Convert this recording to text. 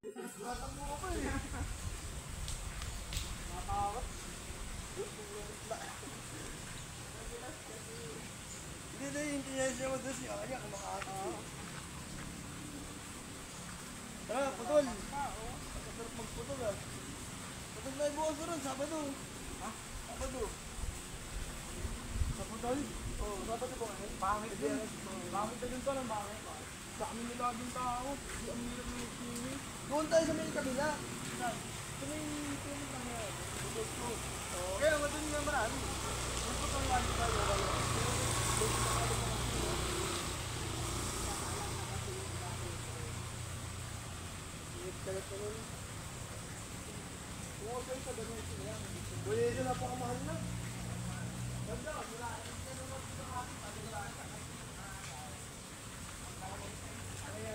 Natakbo ko pa eh. Nakakawat. Hindi, hindi niya siya madulas niya. Kanya kumakakot. Tara, putol. Masarap magputol ah. Putol na ibukas ron, Sabado. Ha? Sabado. Sa putol? Oo, Sabado po ngayon. Pangit din. Pangit din to ng bangit. Sa amin nila din tao. Di ang nila ng magpili. Doon tayo sa may kabila. Sa may pilit lang yan. Putol ko. Kaya madun nga marami. Yung putol nga di tayo. Kalat ko nun. Kung okay sa ganyan sila. Uy, ito napakamahal na. Ganda, wala. Kaya,